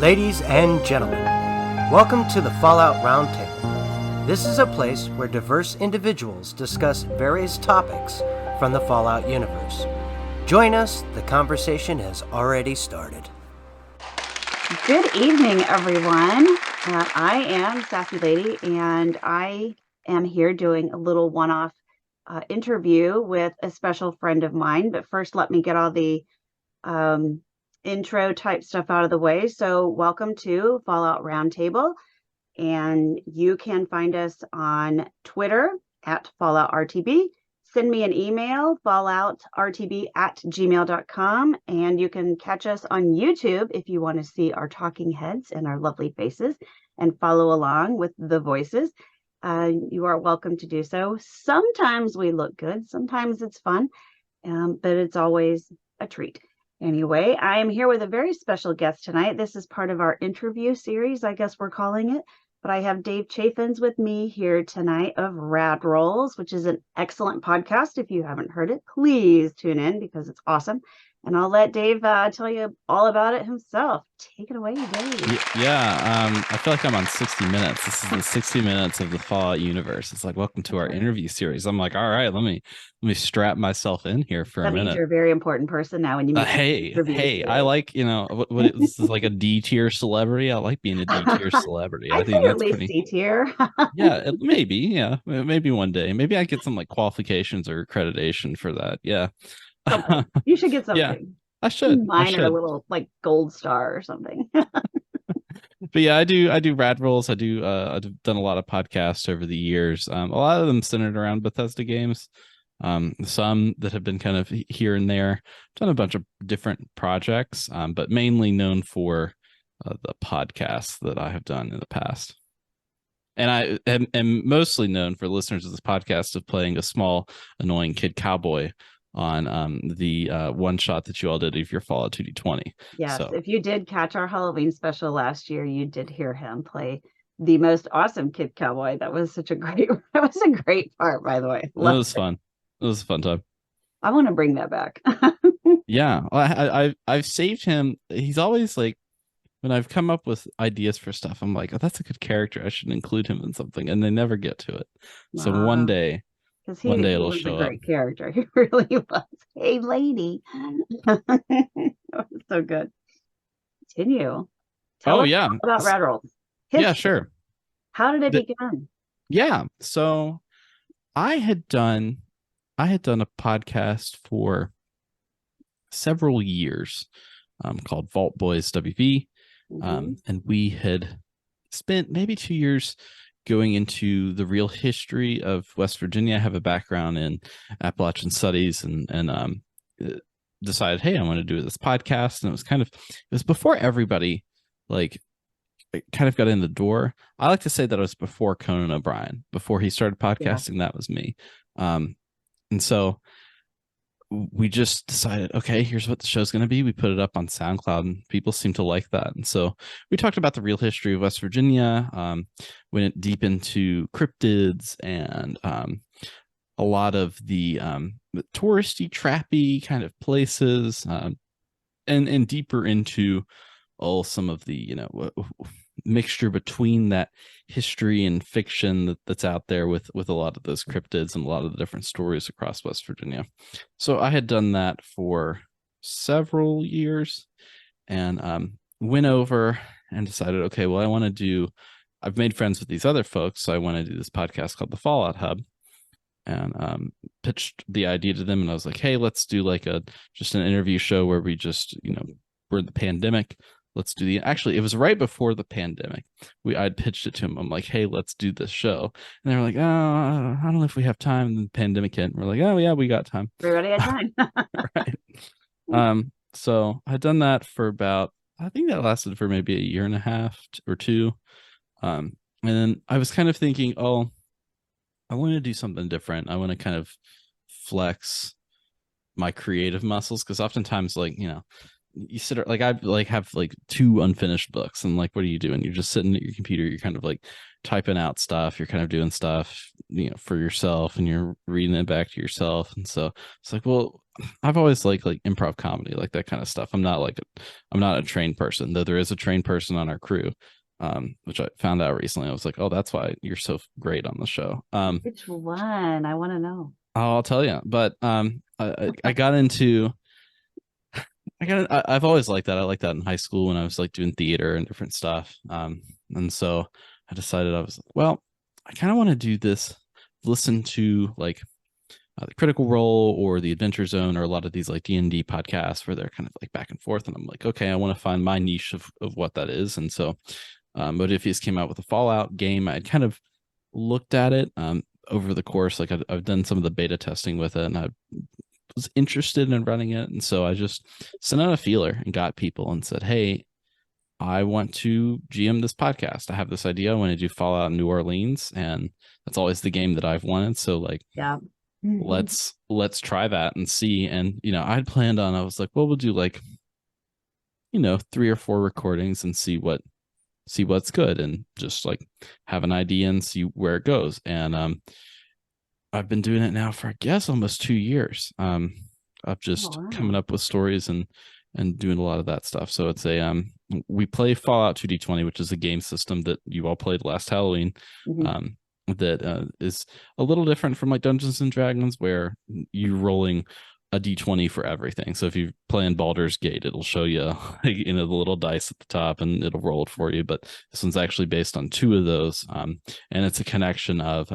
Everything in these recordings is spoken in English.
Ladies and gentlemen, welcome to the Fallout Roundtable. This is a place where diverse individuals discuss various topics from the Fallout universe. Join us, the conversation has already started. Good evening, everyone. I am Sassy Lady, and I am here doing a little one-off interview with a special friend of mine. But first, let me get all the intro type stuff out of the way. So welcome to Fallout Roundtable, and you can find us on Twitter at FalloutRTB. Send me an email, falloutrtb@gmail.com, and you can catch us on YouTube if you want to see our talking heads and our lovely faces and follow along with the voices. You are welcome to do so. Sometimes we look good, sometimes it's fun, but it's always a treat. Anyway, I am here with a very special guest tonight. This is part of our interview series, I guess we're calling it. But I have Dave Chaffins with me here tonight of Radrolls, which is an excellent podcast. If you haven't heard it, please tune in because it's awesome. And I'll let Dave tell you all about it himself. Take it away, Dave. Yeah, I feel like I'm on 60 Minutes. This is the 60 Minutes of the Fallout universe. It's like, welcome to our interview series. I'm like, all right, let me strap myself in here for a minute. That means you're a very important person now when you make hey, I like, this is like a D tier celebrity. I like being a D tier celebrity. I think that's at least C tier. Yeah, maybe one day. Maybe I get some like qualifications or accreditation for that. Yeah. You should get something. Yeah, I should. Mine are a little like gold star or something. But yeah, I do Radrolls. I've done a lot of podcasts over the years. A lot of them centered around Bethesda games. Some that have been kind of here and there. Done a bunch of different projects, but mainly known for the podcasts that I have done in the past. And I am mostly known for listeners of this podcast of playing a small, annoying kid cowboy on the one shot that you all did of your Fallout 2D20. Yes, so if you did catch our Halloween special last year, you did hear him play the most awesome kid cowboy. That was a great part, by the way. It was fun. It was a fun time. I want to bring that back. Yeah, I've saved him. He's always like, when I've come up with ideas for stuff, I'm like, oh, that's a good character. I should include him in something, and they never get to it. So one day it'll show up. He was a great character. He really was. Hey, lady. That was so good. Continue. Tell us about Radrolls. Yeah, sure. How did it begin? Yeah, so I had done a podcast for several years called Vault Boys WV. And we had spent maybe 2 years going into the real history of West Virginia. I have a background in Appalachian studies and decided, hey, I want to do this podcast. And it was before everybody like kind of got in the door. I like to say that it was before Conan O'Brien, before he started podcasting. Yeah. That was me. And so we just decided, okay, here's what the show's going to be. We put it up on SoundCloud and people seem to like that. And so we talked about the real history of West Virginia, went deep into cryptids and a lot of the touristy, trappy kind of places, and deeper into some of the, mixture between that history and fiction that's out there with a lot of those cryptids and a lot of the different stories across West Virginia. So I had done that for several years and went over and decided, okay, well, I've made friends with these other folks, so I want to do this podcast called the Fallout Hub, and pitched the idea to them. And I was like, hey, let's do like just an interview show where we just, we're in the pandemic. Let's do actually, it was right before the pandemic. I'd pitched it to him. I'm like, hey, let's do this show. And they were like, oh, I don't know if we have time. And the pandemic hit. And we're like, oh yeah, we got time. Everybody had time. Right. So I'd done that for I think that lasted for maybe a year and a half or two. And then I was kind of thinking, oh, I want to do something different. I want to kind of flex my creative muscles. Cause oftentimes you sit like I have like 2 unfinished books, and like, what are you doing? You're just sitting at your computer, you're kind of like typing out stuff, you're kind of doing stuff, for yourself, and you're reading it back to yourself. And so it's like, well, I've always liked like improv comedy, like that kind of stuff. I'm not a trained person, though there is a trained person on our crew, which I found out recently. I was like, oh, that's why you're so great on the show. Which one? I want to know. I'll tell you, but I got into I've always liked that. I liked that in high school when I was like doing theater and different stuff. And so I decided I was like, well, I kind of want to do this, listen to like the Critical Role or the Adventure Zone or a lot of these like D&D podcasts where they're kind of like back and forth. And I'm like, okay, I want to find my niche of what that is. And so Modifius came out with a Fallout game. I'd kind of looked at it over the course. Like I've done some of the beta testing with it, and I was interested in running it. And so I just sent out a feeler and got people and said, hey, I want to GM this podcast. I have this idea. I want to do Fallout New Orleans, and that's always the game that I've wanted. So like, Yeah. let's try that and see. And I'd planned on, I was like, well, we'll do like 3 or 4 recordings and see what's good, and just like have an idea and see where it goes. And I've been doing it now for I guess almost 2 years of just coming up with stories and doing a lot of that stuff. So it's a we play Fallout 2D20, which is a game system that you all played last Halloween. That is a little different from like Dungeons and Dragons, where you're rolling a d20 for everything. So if you play in Baldur's Gate, it'll show you the little dice at the top and it'll roll it for you. But this one's actually based on 2 of those, and it's a connection of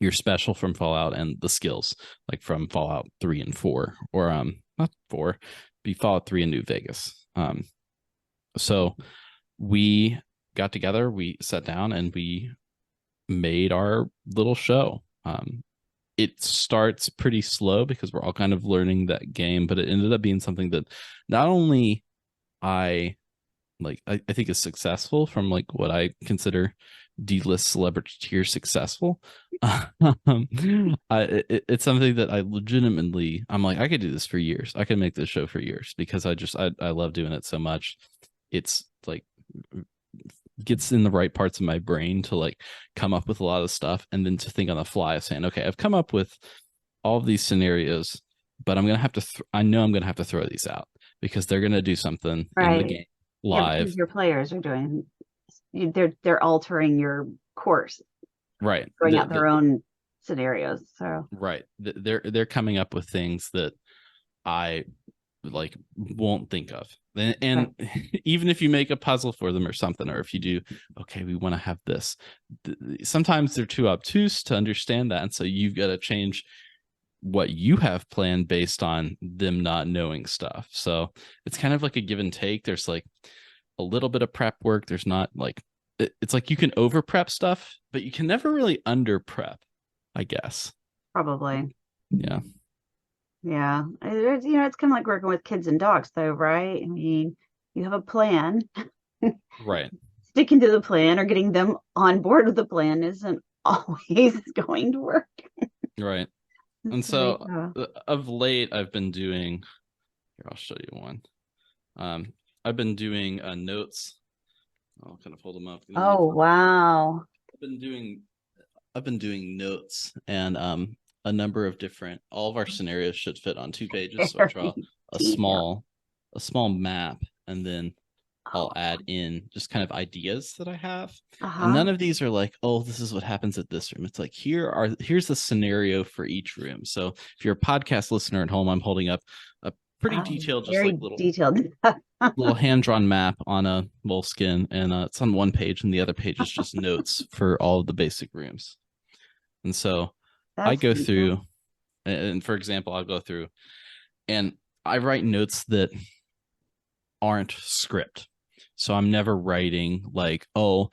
your special from Fallout and the skills like from Fallout 3 and 4, or not 4, be Fallout 3 in New Vegas. So we got together, we sat down, and we made our little show. It starts pretty slow because we're all kind of learning that game, but it ended up being something that not only I think is successful from like what I consider D-list celebrity tier successful. It's something that I legitimately, I'm like, I could do this for years. I could make this show for years because I love doing it so much. It's like gets in the right parts of my brain to like come up with a lot of stuff, and then to think on the fly of saying, okay, I've come up with all of these scenarios, but I'm gonna have to I know I'm gonna have to throw these out because they're gonna do something in the game live. Because your players are doing, they're altering your course, right, throwing out their own scenarios. So right, they're coming up with things that I like won't think of. And even if you make a puzzle for them or something, or if you do, okay, we want to have this, sometimes they're too obtuse to understand that, and so you've got to change what you have planned based on them not knowing stuff. So it's kind of like a give and take. There's like a little bit of prep work. There's not like, it's like you can over prep stuff, but you can never really under prep, I guess. Probably. Yeah. Yeah. It's kind of like working with kids and dogs though, right? I mean, you have a plan. Right. Sticking to the plan or getting them on board with the plan isn't always going to work. Right. And so of late, I've been doing, here, I'll show you one. I've been doing notes. I'll kind of hold them up. Oh, wow. I've been doing notes, and a number of different, all of our scenarios should fit on 2 pages. So I draw a small map, and then I'll add in just kind of ideas that I have. And none of these are like, oh, this is what happens at this room. It's like, here's the scenario for each room. So if you're a podcast listener at home, I'm holding up a pretty detailed, just like little hand-drawn map on a moleskin, and it's on 1 page, and the other page is just notes for all of the basic rooms. And so I go through, and for example, I'll go through and I write notes that aren't script. So I'm never writing like, oh,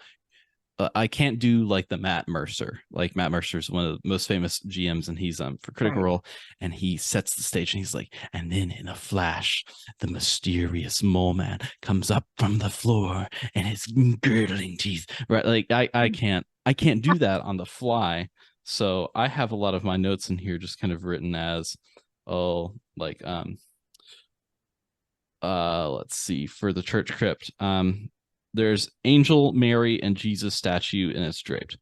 I can't do like the Matt Mercer. Like Matt Mercer is one of the most famous GMs, and he's for Critical Role, and he sets the stage, and he's like, and then in a flash, the mysterious mole man comes up from the floor, and his girdling teeth. Right, like I can't do that on the fly. So I have a lot of my notes in here just kind of written as, oh, like let's see, for the church crypt, there's Angel, Mary, and Jesus statue, and it's draped.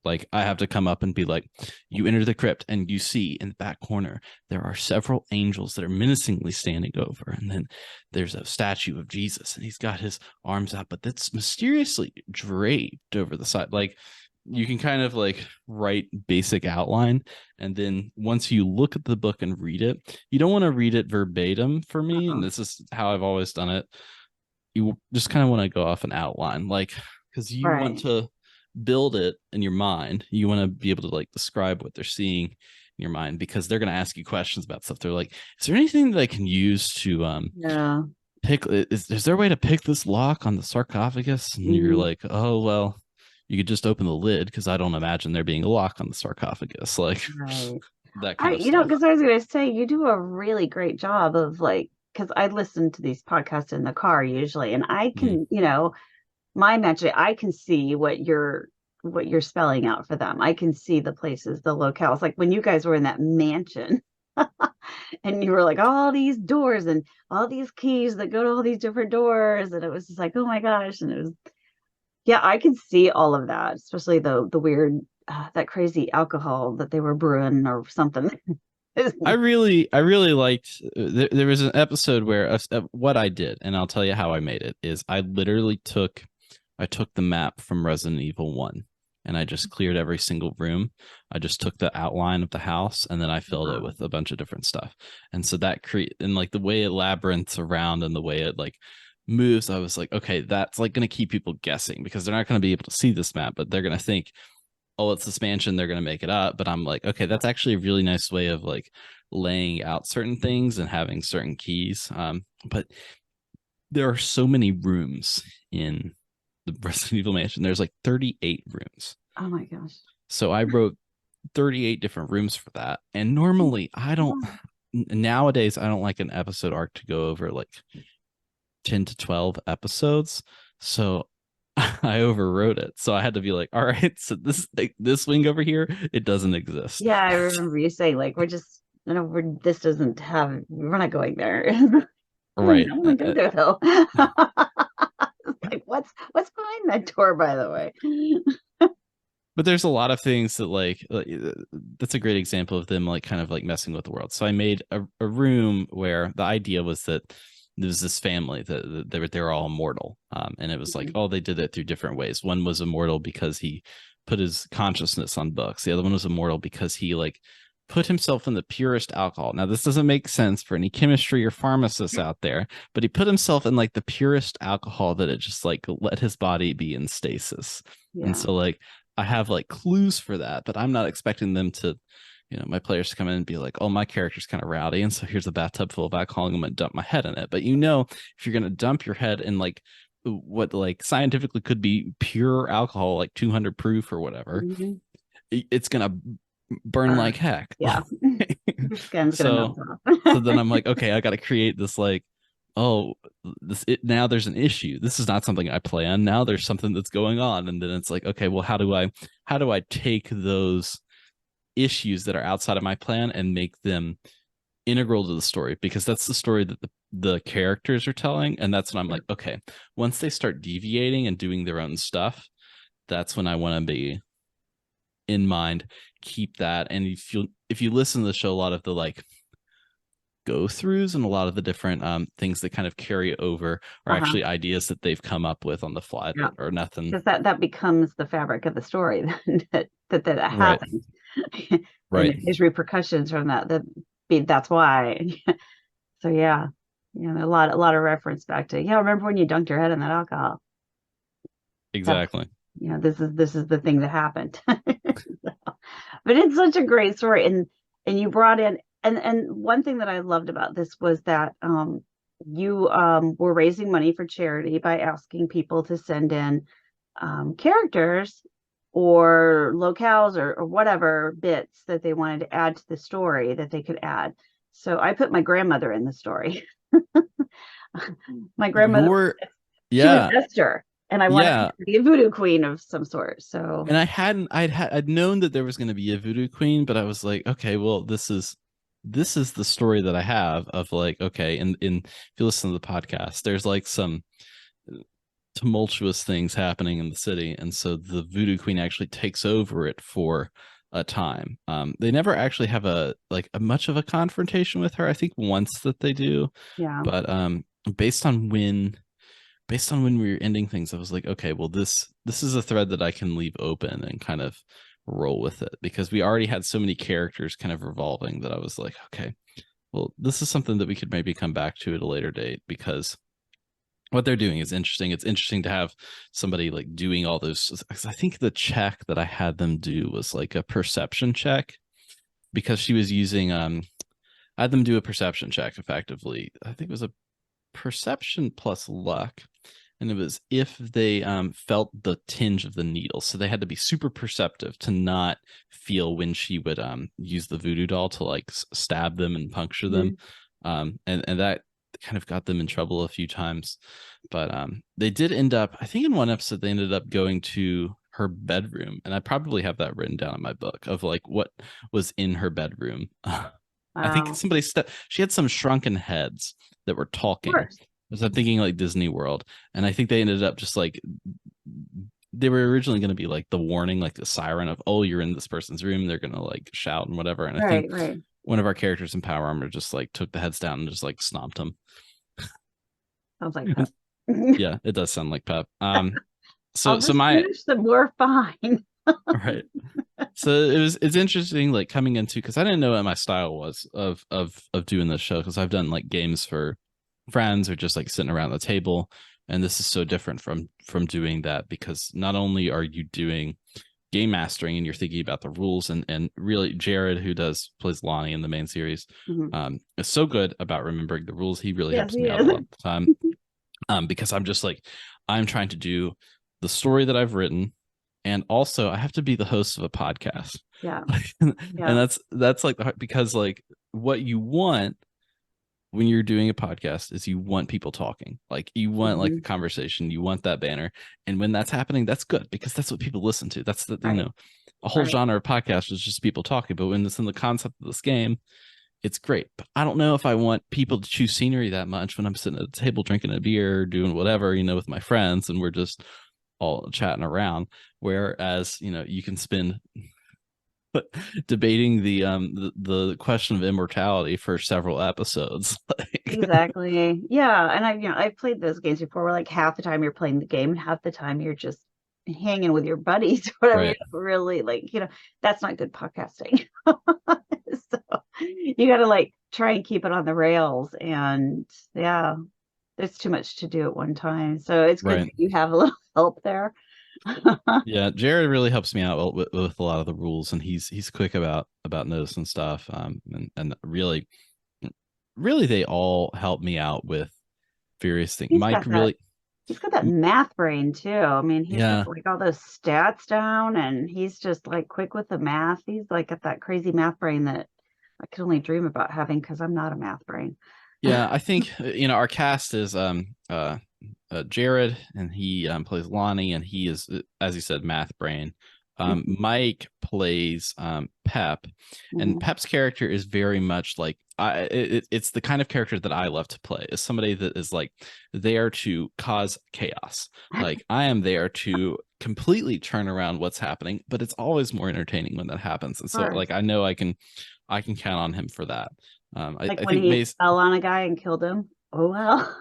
Like I have to come up and be like, you enter the crypt and you see in the back corner there are several angels that are menacingly standing over, and then there's a statue of Jesus and he's got his arms out, but that's mysteriously draped over the side. Like you can kind of like write basic outline, and then once you look at the book and read it, you don't want to read it verbatim for me, and this is how I've always done it. You just kind of want to go off an outline, like because you want to build it in your mind. You want to be able to like describe what they're seeing in your mind, because they're going to ask you questions about stuff. They're like, is there anything that I can use to pick, is there a way to pick this lock on the sarcophagus? And you're like, oh well, you could just open the lid, because I don't imagine there being a lock on the sarcophagus, like that kind of stuff. Because I was going to say, you do a really great job of like, because I listen to these podcasts in the car usually, and I can, my magic, I can see what you're spelling out for them. I can see the places, the locales. Like when you guys were in that mansion and you were like, all these doors and all these keys that go to all these different doors. And it was just like, oh my gosh. And it was, I can see all of that, especially the weird, that crazy alcohol that they were brewing or something. I really liked, there was an episode where what I did, and I'll tell you how I made it, is I literally took the map from Resident Evil 1 and I just cleared every single room. I just took the outline of the house and then I filled it with a bunch of different stuff. And so that and like the way it labyrinths around and the way it like moves, I was like, okay, that's like going to keep people guessing, because they're not going to be able to see this map, but they're going to think, oh, it's this mansion, they're going to make it up. But I'm like, okay, that's actually a really nice way of like laying out certain things and having certain keys. But there are so many rooms in the Resident Evil mansion. There's like 38 rooms. Oh my gosh. So I wrote 38 different rooms for that. And normally nowadays, I don't like an episode arc to go over like 10 to 12 episodes. So I overwrote it. So I had to be like, all right, so this wing over here, it doesn't exist. Yeah, I remember you saying like, we're not going there. Right. I want to go there though. Like, what's behind that door, by the way? But there's a lot of things that like that's a great example of them like kind of like messing with the world. So I made a room where the idea was that there was this family that they were all immortal, and it was like, oh, they did it through different ways. One was immortal because he put his consciousness on books. The other one was immortal because he like put himself in the purest alcohol. Now, this doesn't make sense for any chemistry or pharmacists out there, but he put himself in like the purest alcohol that it just like let his body be in stasis. And so like I have like clues for that, but I'm not expecting them to, my players to come in and be like, oh, my character's kind of rowdy, and so here's a bathtub full of alcohol, and I'm going to dump my head in it. But if you're going to dump your head in like what like scientifically could be pure alcohol, like 200 proof or whatever, it's going to burn like heck. Yeah. So then I'm like, okay, I got to create this like, oh, now there's an issue. This is not something I plan. Now there's something that's going on. And then it's like, okay, well, how do I take those issues that are outside of my plan and make them integral to the story? Because that's the story that the characters are telling. And that's when I'm like, okay, once they start deviating and doing their own stuff, that's when I want to be in mind, keep that. And if you listen to the show, a lot of the like go throughs and a lot of the different things that kind of carry over are actually ideas that they've come up with on the fly or nothing. Because that becomes the fabric of the story that happens. Right. And there's repercussions from that's why. So a lot of reference back to remember when you dunked your head in that alcohol. Exactly. This is the thing that happened. But it's such a great story, and you brought in and one thing that I loved about this was that you were raising money for charity by asking people to send in characters or locales or whatever bits that they wanted to add to the story that they could add. So I put my grandmother in the story. My grandmother, she was Esther, and I wanted her to be a voodoo queen of some sort. So, and I'd known that there was going to be a voodoo queen, but I was like, okay, well, this is the story that I have of like, okay, and if you listen to the podcast, there's like some tumultuous things happening in the city, and so the Voodoo Queen actually takes over it for a time. They never actually have a much of a confrontation with her. I think once that they do, Yeah. but based on when we were ending things, I was like, okay, well, this is a thread that I can leave open and kind of roll with it, because we already had so many characters kind of revolving that I was like, okay, well, this is something that we could maybe come back to at a later date, because what they're doing is interesting. It's interesting to have somebody like doing all those. I think the check that I had them do was like a perception check, because she was using I had them do a perception check effectively. I think it was a perception plus luck, and it was if they felt the tinge of the needle, so they had to be super perceptive to not feel when she would use the voodoo doll to like stab them and puncture them. And that kind of got them in trouble a few times, but they did end up, I think in one episode they ended up going to her bedroom, and I probably have that written down in my book of like what was in her bedroom. I think Wow. somebody she had some shrunken heads that were Of talking. course. So I'm thinking like Disney World, and I think they ended up just like, they were originally going to be like the warning, like the siren of, oh, you're in this person's room, they're going to like shout and whatever. And I Right, think right. one of our characters in Power Armor just like took the heads down and just like stomped them. Sounds like that. Yeah, it does sound like Pep. I'll just finish them. We're fine. Right. So it's interesting like coming into, because I didn't know what my style was of doing this show, because I've done like games for friends or just like sitting around the table, and this is so different from doing that, because not only are you doing game mastering and you're thinking about the rules, and really Jared, who plays Lonnie in the main series, is so good about remembering the rules. He really helps me out a lot of the time, because I'm just like, I'm trying to do the story that I've written, and also I have to be the host of a podcast. Yeah. And that's like because like what you want when you're doing a podcast is you want people talking, like you want like a conversation, you want that banner, and when that's happening, that's good, because that's what people listen to. That's the Right. a whole genre of podcast is just people talking, but when it's in the concept of this game, it's great. But I don't know if I want people to choose scenery that much when I'm sitting at a table drinking a beer, doing whatever, with my friends, and we're just all chatting around. Whereas, you can spend debating the question of immortality for several episodes. Exactly. Yeah. And I've played those games before where like half the time you're playing the game and half the time you're just hanging with your buddies or whatever. Right. Really like, that's not good podcasting. So you got to like try and keep it on the rails, and yeah, there's too much to do at one time. So it's good that you have a little help there. Yeah, Jared really helps me out with a lot of the rules, and he's quick about noticing stuff. And really they all help me out with various things. Mike really, he's got that math brain too. I mean, he's got like all those stats down, and he's just like quick with the math. He's like got that crazy math brain that I can only dream about having, because I'm not a math brain. Yeah, I think our cast is Jared, and he plays Lonnie, and he is, as you said, math brain. Mike plays Pep, and Pep's character is very much like it's the kind of character that I love to play. Is somebody that is like there to cause chaos. Like I am there to completely turn around what's happening, but it's always more entertaining when that happens. And so like I know I can count on him for that. I when think he fell on a guy and killed him. Oh well.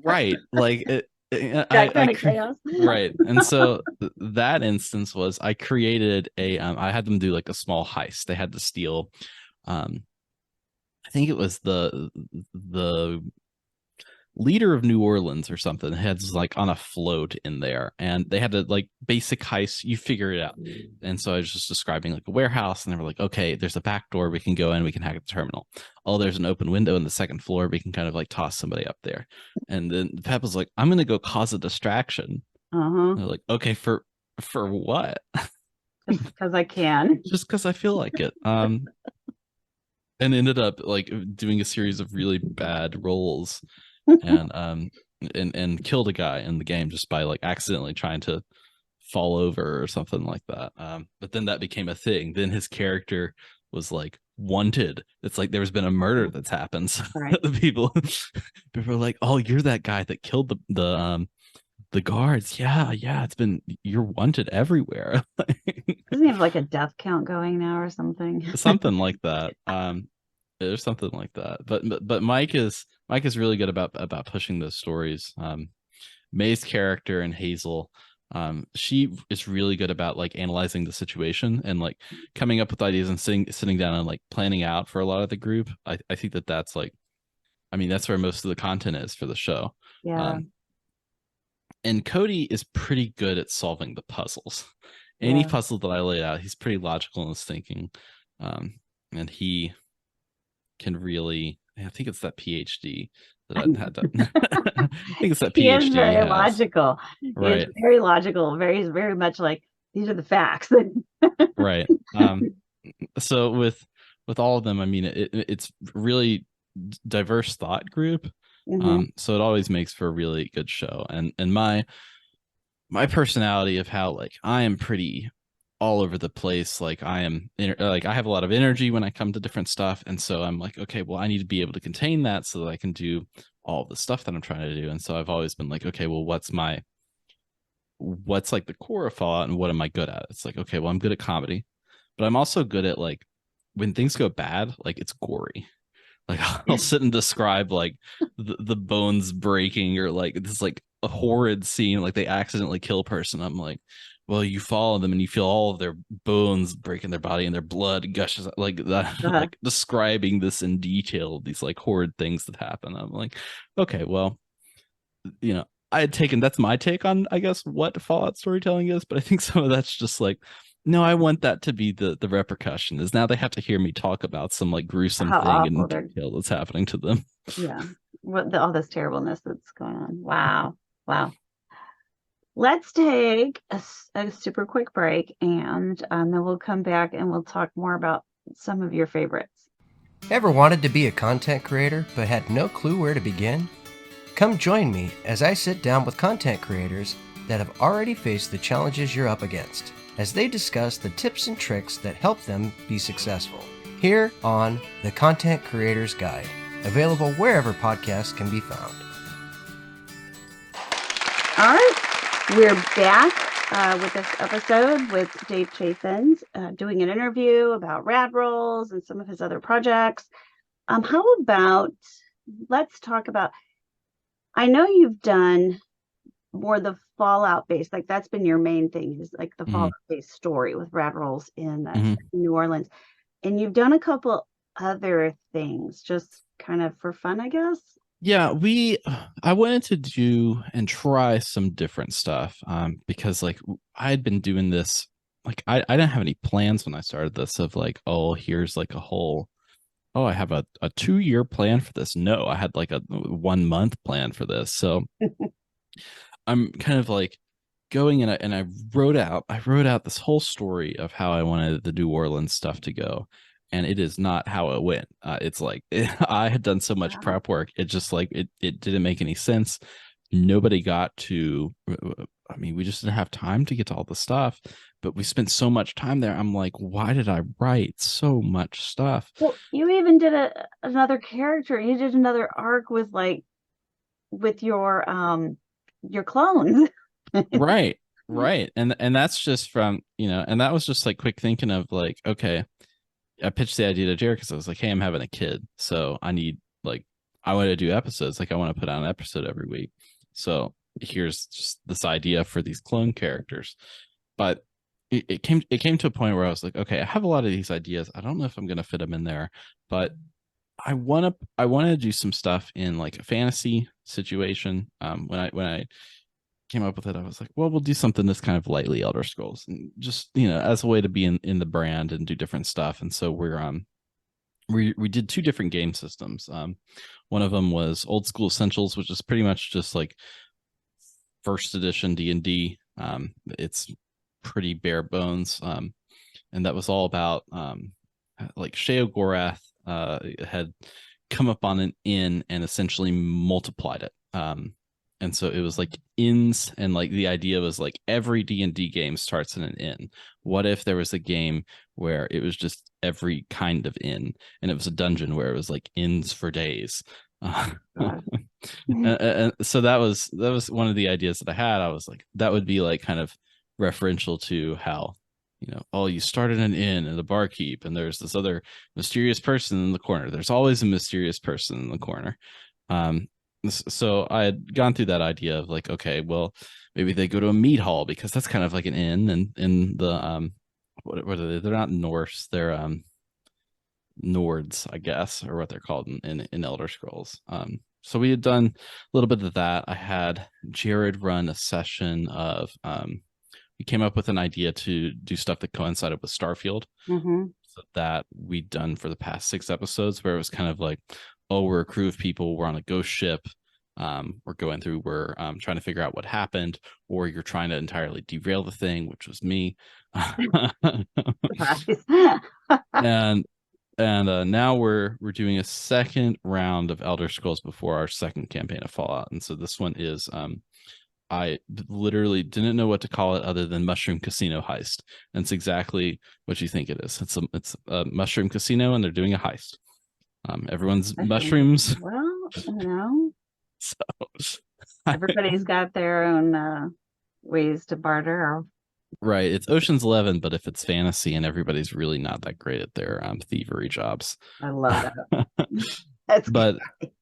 Right, like that kind of chaos. Right, and so that instance was I created I had them do like a small heist. They had to steal I think it was the leader of New Orleans or something, heads like on a float in there, and they had to like basic heist, you figure it out. And so I was just describing like a warehouse, and they were like, okay, there's a back door, we can go in, we can hack the terminal. Oh, there's an open window in the second floor, we can kind of like toss somebody up there. And then Pep was like, I'm gonna go cause a distraction. They're like, okay, for what? Just because I can. Just because I feel like it. And ended up like doing a series of really bad rolls, and killed a guy in the game just by like accidentally trying to fall over or something like that. But then that became a thing. Then his character was like wanted. It's like there's been a murder that's happened. So the people were like, oh, you're that guy that killed the The guards, yeah, it's been, you're wanted everywhere. Doesn't he have like a death count going now or something? Something like that. There's something like that. But Mike is really good about pushing those stories. May's character and Hazel, she is really good about like analyzing the situation and like coming up with ideas and sitting down and like planning out for a lot of the group. I think that's like, I mean, that's where most of the content is for the show. Yeah. And Cody is pretty good at solving the puzzles. Any Yeah. puzzle that I laid out, he's pretty logical in his thinking. And he can really, I think it's that PhD that I had that. I think it's that He is PhD very he has. logical. Right. He is very logical, very much like these are the facts. Right. So with all of them, I mean, it's really diverse thought group. Mhm. So it always makes for a really good show. And my personality of how like I am pretty all over the place. Like I am like I have a lot of energy when I come to different stuff, and so I'm like, okay, well, I need to be able to contain that so that I can do all the stuff that I'm trying to do. And so I've always been like, okay, well, what's like the core of Fallout and what am I good at? It's like, okay, well, I'm good at comedy, but I'm also good at like when things go bad, like it's gory. Like I'll sit and describe like the bones breaking or like this like a horrid scene, like they accidentally kill a person. I'm like, well, you follow them and you feel all of their bones breaking their body and their blood gushes like that, like describing this in detail, these like horrid things that happen. I'm like, okay, well, I had taken, that's my take on, I guess, what Fallout storytelling is, but I think some of that's just like, no, I want that to be the repercussion is now they have to hear me talk about some like gruesome How thing in awful detail that's happening to them. Yeah. All this terribleness that's going on. Wow. Let's take a super quick break, and then we'll come back and we'll talk more about some of your favorites. Ever wanted to be a content creator but had no clue where to begin? Come join me as I sit down with content creators that have already faced the challenges you're up against, as they discuss the tips and tricks that help them be successful. Here on The Content Creator's Guide, available wherever podcasts can be found. All right, we're back with this episode with Dave Chaffins, doing an interview about Radrolls and some of his other projects. How about, let's talk about, I know you've done more the Fallout based, like that's been your main thing, is like the Fallout based story with Radrolls in New Orleans. And you've done a couple other things just kind of for fun, I guess. Yeah, I wanted to do and try some different stuff because like I had been doing this, like I didn't have any plans when I started this of like, oh, here's like a whole, oh, I have a 2-year plan for this. No, I had like a 1-month plan for this. So I'm kind of like going and I wrote out this whole story of how I wanted the New Orleans stuff to go, and it is not how it went. It's like I had done so much prep work, it just like it didn't make any sense. Nobody got to, I mean, we just didn't have time to get to all the stuff, but we spent so much time there. I'm like, why did I write so much stuff? Well, you even did another character. You did another arc with your clones. Right. And that's just from, and that was just like quick thinking of like, okay, I pitched the idea to Jared because I was like, hey, I'm having a kid, so I need I want to do episodes, like I want to put out an episode every week, so here's just this idea for these clone characters. But it came to a point where I was like, okay, I have a lot of these ideas, I don't know if I'm going to fit them in there, but I want to do some stuff in like a fantasy situation. When I came up with it, I was like, well, we'll do something that's kind of lightly Elder Scrolls, and just as a way to be in the brand and do different stuff. And so we did 2 different game systems. One of them was Old School Essentials, which is pretty much just like first edition D&D. It's pretty bare bones, and that was all about like Sheogorath had come up on an inn and essentially multiplied it. And so it was like inns, and like the idea was like every D&D game starts in an inn. What if there was a game where it was just every kind of inn, and it was a dungeon where it was like inns for days? God. And so that was one of the ideas that I had. I was like, that would be like kind of referential to how, oh, you started an inn and a barkeep, and there's this other mysterious person in the corner. There's always a mysterious person in the corner. Um, so I had gone through that idea of like, okay, well, maybe they go to a meat hall because that's kind of like an inn, and in the what are they? They're not Norse, they're Nords, I guess, or what they're called in Elder Scrolls. So we had done a little bit of that. I had Jared run a session of we came up with an idea to do stuff that coincided with Starfield. Mm-hmm. So that we'd done for the past 6 episodes, where it was kind of like, oh, we're a crew of people, we're on a ghost ship, we're going through, we're trying to figure out what happened, or you're trying to entirely derail the thing, which was me. and now we're doing a second round of Elder Scrolls before our second campaign of Fallout, and so this one is I literally didn't know what to call it other than Mushroom Casino Heist, and it's exactly what you think it is. It's a mushroom casino, and they're doing a heist. Everyone's mushrooms. Well, So everybody's got their own ways to barter. Or... Right, it's Ocean's 11, but if it's fantasy and everybody's really not that great at their thievery jobs. I love that. That's but great.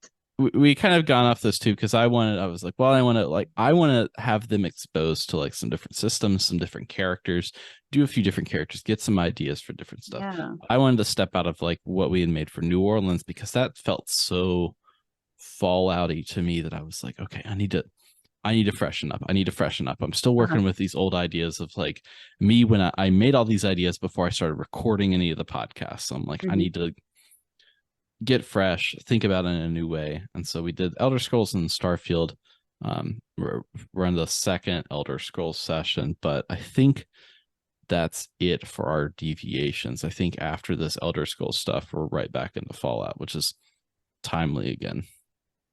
we kind of gone off those two because I was like, well, I want to have them exposed to like some different systems, some different characters, do a few different characters, get some ideas for different stuff. Yeah. I wanted to step out of like what we had made for New Orleans because that felt so Fallouty to me that I was like, okay, I need to freshen up. I'm still working with these old ideas of like me when I made all these ideas before I started recording any of the podcasts. So I'm like, I need to get fresh, think about it in a new way. And so we did Elder Scrolls and Starfield. We're on the second Elder Scrolls session, but I think that's it for our deviations. I think after this Elder Scrolls stuff, we're right back into Fallout, which is timely again.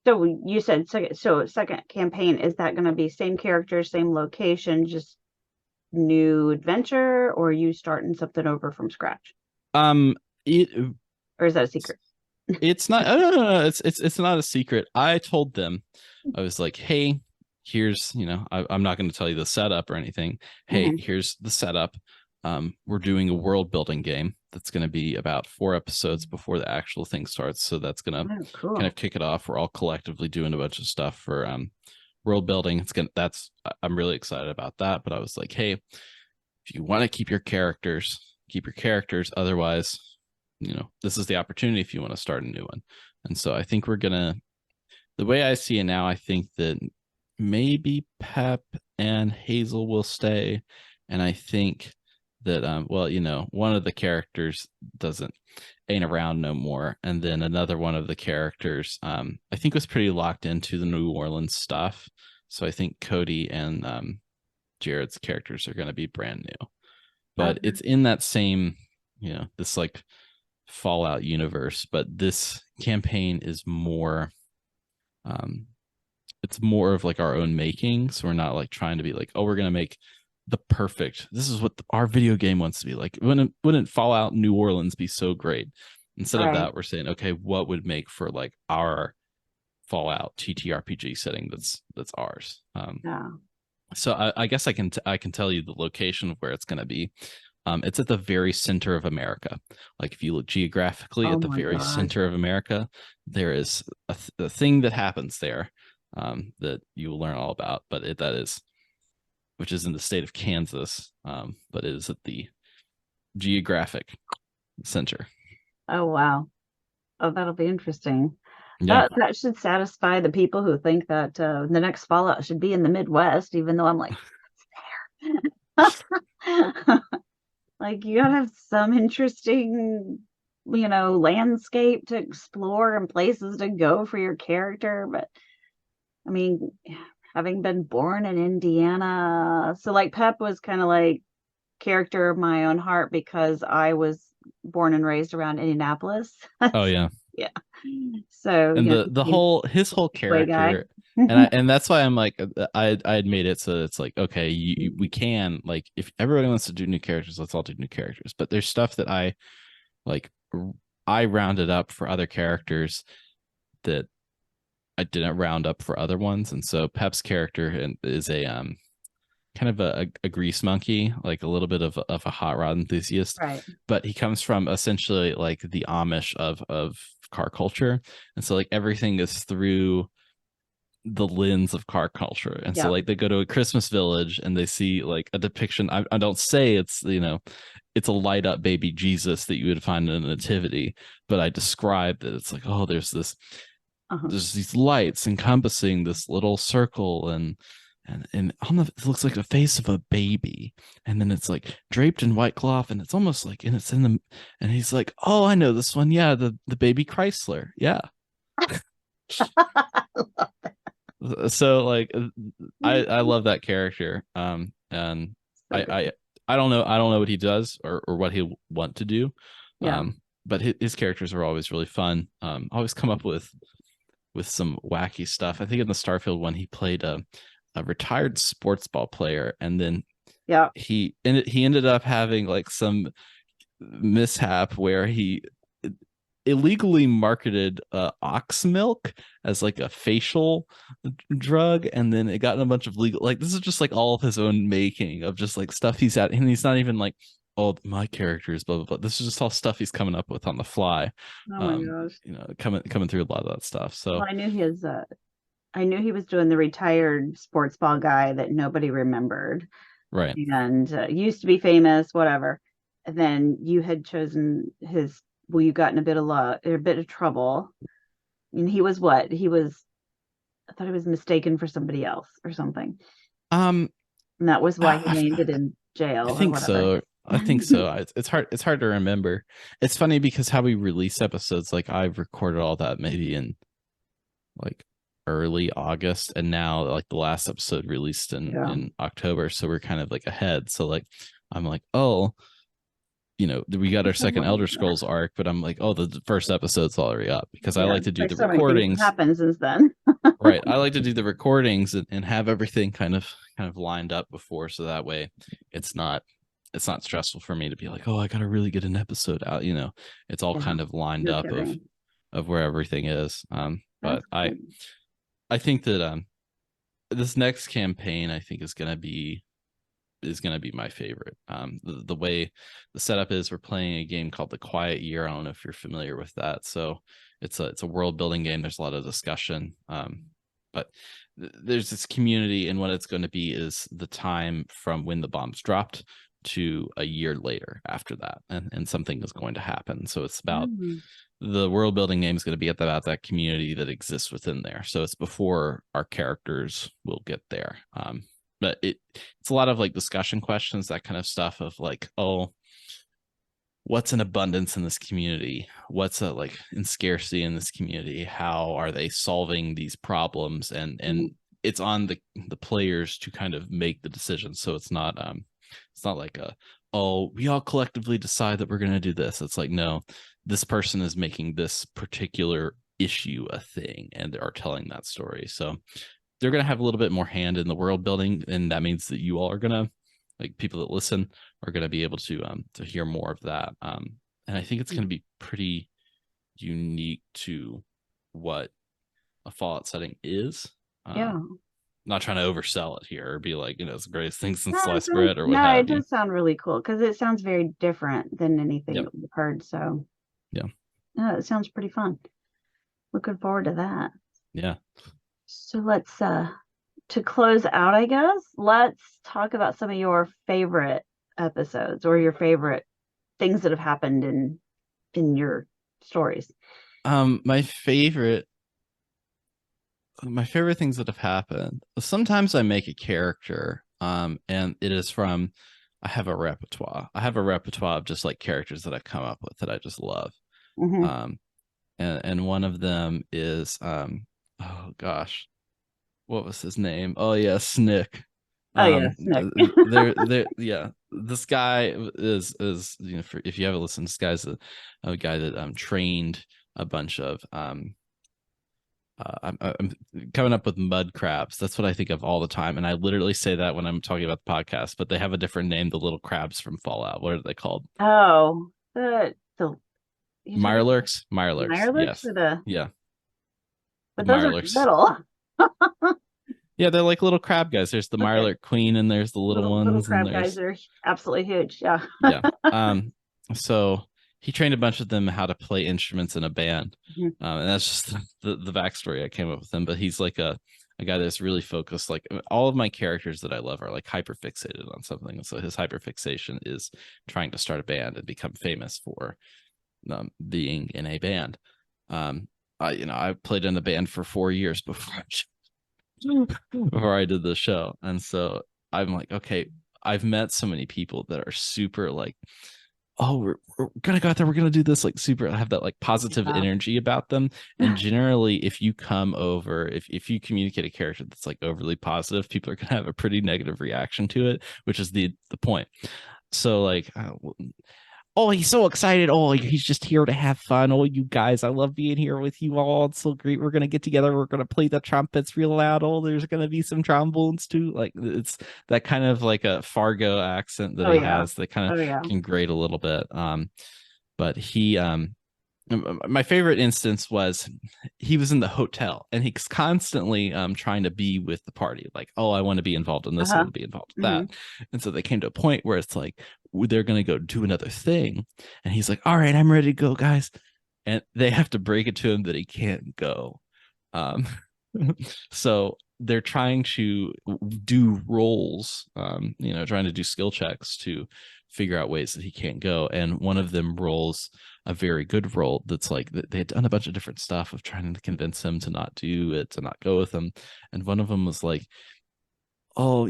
So you said second campaign, is that going to be same character, same location, just new adventure, or are you starting something over from scratch? Or is that a secret? It's not. No. It's not a secret. I told them, I was like, hey, here's, I'm not going to tell you the setup or anything. Hey, here's the setup. We're doing a world building game that's going to be about 4 episodes before the actual thing starts. So that's going to kind of kick it off. We're all collectively doing a bunch of stuff for world building. I'm really excited about that. But I was like, hey, if you want to keep your characters. Otherwise, this is the opportunity if you want to start a new one. And so I think the way I see it now, I think that maybe Pep and Hazel will stay. And I think that, one of the characters ain't around no more. And then another one of the characters, I think was pretty locked into the New Orleans stuff. So I think Cody and Jared's characters are going to be brand new. But it's in that same, this like Fallout universe, but this campaign is more it's more of like our own making, so we're not like trying to be like, oh, we're gonna make this is what our video game wants to be like. Wouldn't Fallout New Orleans be so great? Instead of that, we're saying, okay, what would make for like our Fallout TTRPG setting that's ours. So I guess I can tell you the location of where it's going to be. It's at the very center of America. Like if you look geographically at the very center of America, there is a thing that happens there that you will learn all about. But which is in the state of Kansas, but it is at the geographic center. Oh, wow. Oh, that'll be interesting. Yeah. That should satisfy the people who think that the next Fallout should be in the Midwest, even though I'm like, it's there. Like, you gotta have some interesting, landscape to explore and places to go for your character. But I mean, having been born in Indiana, so like Pep was kind of like character of my own heart because I was born and raised around Indianapolis. Oh yeah. Yeah. So and his whole character and that's why I'm like I had made it so it's like, okay, we can, like, if everybody wants to do new characters, let's all do new characters, but there's stuff that I rounded up for other characters that I didn't round up for other ones, and so Pep's character is a kind of a grease monkey, like a little bit of a hot rod enthusiast, Right. but he comes from essentially like the Amish of car culture, and so like everything is through the lens of car culture. And so Yeah. like they go to a Christmas village and they see like a depiction. I don't say it's, it's a light up baby Jesus that you would find in a nativity, but I describe that it's like, oh, Uh-huh. there's these lights encompassing this little circle, and on the it looks like the face of a baby, and then it's like draped in white cloth, and it's almost like, and it's in the, and he's like, oh, I know this one, yeah, the baby Chrysler, yeah. So like I love that character, and So I, good. I I don't know what he does or what he'll want to do, Yeah. but his characters are always really fun. Always come up with some wacky stuff. I think in the Starfield one he played a retired sports ball player, and then Yeah. he ended up having like some mishap where he illegally marketed ox milk as like a facial drug, and then it got in a bunch of legal, like, this is just like all of his own making of just like stuff he's at, and he's not even like, oh, my character is blah blah blah. This is just all stuff he's coming up with on the fly. Oh my gosh. Coming through a lot of that stuff. So Well, I knew he was doing the retired sports ball guy that nobody remembered right. and used to be famous, whatever. And then you had chosen well, you got in a bit of trouble. And he was what? I thought he was mistaken for somebody else or something. um And that was why he I, landed in jail I or think whatever. so. I think so. It's hard to remember. It's funny because how we release episodes, like I've recorded all that maybe in like early August, and now like the last episode released in October, so we're kind of like ahead. So like I'm like, oh, we got our second Elder Scrolls arc, but I'm like, oh, the first episode's already up, because I like to do Like the so many things recordings. have happened since then. Right. I like to do the recordings and have everything kind of lined up before, so that way it's not stressful for me to be like, oh, I gotta really get an episode out. It's all Yeah. kind of lined No up kidding. of where everything is. But That's cool. I think that this next campaign I think is gonna be my favorite. The way the setup is, we're playing a game called The Quiet Year. I don't know if you're familiar with that. So it's a world building game. There's a lot of discussion, but there's this community, and what it's going to be is the time from when the bombs dropped to a year later after that, and something is going to happen. So it's about the world building game is going to be about that community that exists within there. So it's before our characters will get there. But it's a lot of like discussion questions, that kind of stuff of like, oh, what's an abundance in this community? What's a like in scarcity in this community? How are they solving these problems? And it's on the players to kind of make the decision. So it's not like oh, we all collectively decide that we're going to do this. It's like, no, this person is making this particular issue a thing and are telling that story. So they're going to have a little bit more hand in the world building, and that means that you all are going to, like, people that listen are going to be able to hear more of that. And I think it's going to be pretty unique to what a Fallout setting is. Not trying to oversell it here or be like, it's the greatest thing since sliced bread or what have you. No, it does sound really cool because it sounds very different than anything Yep. that we've heard. So yeah, it sounds pretty fun. Looking forward to that. Yeah. So let's to close out, I guess, let's talk about some of your favorite episodes or your favorite things that have happened in your stories. My favorite things that have happened. Sometimes I make a character, and it is from, I have a repertoire of just like characters that I come up with that I just love. And one of them is oh gosh, what was his name? Oh yeah, Snick. Snick. Yeah, this guy is if you haven't listened, this guy's a guy that trained a bunch of I'm coming up with mud crabs. That's what I think of all the time, and I literally say that when I'm talking about the podcast, but they have a different name, the little crabs from Fallout. What are they called? Oh, the Mirelurks. Mirelurks, Yes. Yeah. But those are Mirelurks. little. Yeah, they're like little crab guys. There's the Okay. Mirelurk Queen, and there's the little Little ones, and crab guys there's are absolutely huge. Yeah. yeah. So he trained a bunch of them how to play instruments in a band. Mhm. And that's just the backstory I came up with him. But he's like a guy that's really focused. Like all of my characters that I love are like hyper fixated on something. And so his hyper fixation is trying to start a band and become famous for being in a band. I played in a band for 4 years before I did the show. And so I'm like, okay, I've met so many people that are super like, oh, we're gonna go out there, we're gonna do this, like super have that like positive energy about them. And generally, if you come over, if you communicate a character that's like overly positive, people are gonna have a pretty negative reaction to it, which is the point. So like, oh, he's so excited. Oh, he's just here to have fun. Oh, you guys, I love being here with you all. It's so great. We're going to get together. We're going to play the trumpets real loud. Oh, there's going to be some trombones too. Like it's that kind of like a Fargo accent that he has that kind of can grate a little bit. But he, my favorite instance was he was in the hotel and he's constantly trying to be with the party, like, oh, I want to be involved in this, I want to be involved in that. And so they came to a point where it's like they're going to go do another thing, and he's like, all right, I'm ready to go, guys. And they have to break it to him that he can't go. So they're trying to do rolls, trying to do skill checks to figure out ways that he can't go. And one of them rolls a very good roll that's like they had done a bunch of different stuff of trying to convince him to not do it, to not go with him. And one of them was like, oh,